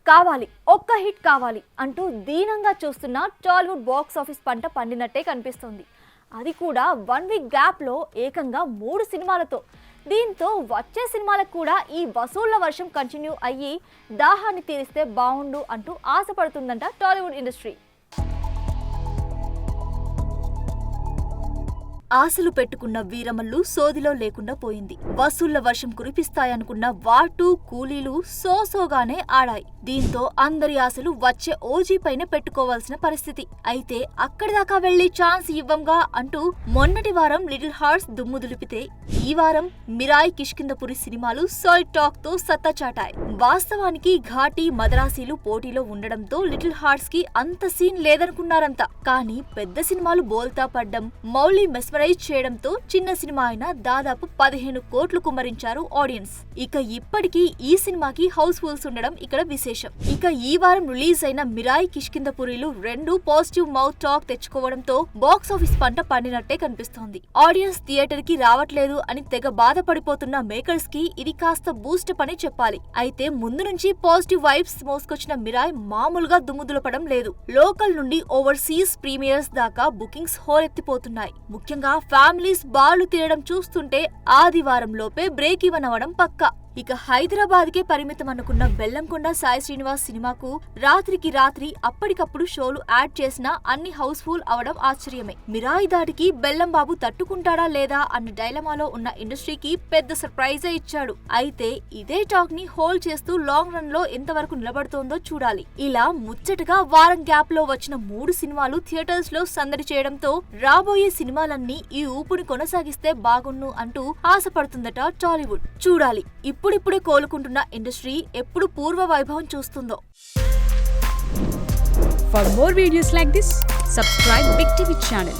కావాలి, ఒక్క హిట్ కావాలి అంటూ దీనంగా చూస్తున్న టాలీవుడ్ బాక్స్ ఆఫీస్ పంట పండినట్టే కనిపిస్తుంది. అది కూడా 1 వీక్ గ్యాప్లో ఏకంగా 3 సినిమాలతో. దీంతో వచ్చే సినిమాలకు కూడా ఈ వసూళ్ల వర్షం కంటిన్యూ అయ్యి దాహాన్ని తీరిస్తే బాగుండు అంటూ ఆశపడుతుందంట టాలీవుడ్ ఇండస్ట్రీ. ఆశలు పెట్టుకున్న వీరమల్లు సోదిలో లేకుండా పోయింది. వసూళ్ల వర్షం కురిపిస్తాయనుకున్న వార్ 2 కూలీలు సోసోగానే ఆడాయి. దీంతో అందరి ఆశలు వచ్చే ఓజీ పైన పెట్టుకోవాల్సిన పరిస్థితి. అయితే అక్కడి దాకా వెళ్లి ఛాన్స్ ఇవ్వంగా అంటూ మొన్నటి వారం లిటిల్ హార్ట్స్ దుమ్ము దులిపితే ఈ వారం మిరాయ్ కిష్కిందపురి సినిమాలు సాలిడ్ టాక్ తో సత్తా చాటాయి. వాస్తవానికి ఘాటి మద్రాసీలు పోటీలో ఉండడంతో లిటిల్ హార్ట్స్ కి అంత సీన్ లేదనుకున్నారంతా. కానీ పెద్ద సినిమాలు బోల్తా పడ్డం, మౌలి మెస్మరైజ్ చేయడంతో చిన్న సినిమా అయినా దాదాపు 15 కోట్లు కుమ్మరించారు ఆడియన్స్. ఇక ఇప్పటికీ ఈ సినిమాకి హౌస్ ఫుల్స్ ఉండడం ఇక్కడ విశేషం. ఇక ఈ వారం రిలీజ్ అయిన మిరాయ్ కిష్కిందపురిలు 2 పాజిటివ్ మౌత్ టాక్ తెచ్చుకోవడంతో బాక్స్ ఆఫీస్ పంట పండినట్టే కనిపిస్తోంది. ఆడియన్స్ థియేటర్ కి రావట్లేదు అని తెగ బాధపడిపోతున్న మేకర్స్ కి ఇది కాస్త బూస్టప్ అని చెప్పాలి. అయితే ముందు నుంచి పాజిటివ్ వైబ్స్ మోసుకొచ్చిన మిరాయ్ మామూలుగా దుమ్ముదులపడం లేదు. లోకల్ నుండి ఓవర్సీస్ ప్రీమియర్స్ దాకా బుకింగ్స్ హోరెత్తిపోతున్నాయి. ముఖ్యంగా ఫ్యామిలీస్ బాళ్లు తీయడం చూస్తుంటే ఆదివారం లోపే బ్రేక్ ఈవెన్ అవ్వడం పక్కా. ఇక హైదరాబాద్ కే పరిమితం అనుకున్న బెల్లంకొండ సాయి శ్రీనివాస్ సినిమాకు రాత్రికి రాత్రి అప్పటికప్పుడు షోలు యాడ్ చేసినా అన్ని హౌస్ ఫుల్ అవడం ఆశ్చర్యమే. మిరాయి దాటికి బెల్లం బాబు తట్టుకుంటాడా లేదా అన్న డైలమాలో ఉన్న ఇండస్ట్రీకి పెద్ద సర్ప్రైజే ఇచ్చాడు. అయితే ఇదే టాక్ ని హోల్డ్ చేస్తూ లాంగ్ రన్ లో ఎంతవరకు నిలబడుతోందో చూడాలి. ఇలా ముచ్చటగా వారం గ్యాప్ లో వచ్చిన 3 సినిమాలు థియేటర్స్ లో సందడి చేయడంతో రాబోయే సినిమాలన్నీ ఈ ఊపుని కొనసాగిస్తే బాగున్ను అంటూ ఆశపడుతుందట టాలీవుడ్. చూడాలి ఇప్పుడిప్పుడే కోలుకుంటున్న ఇండస్ట్రీ ఎప్పుడు పూర్వ వైభవం చూస్తుందో. For more videos like this, subscribe Big TV channel.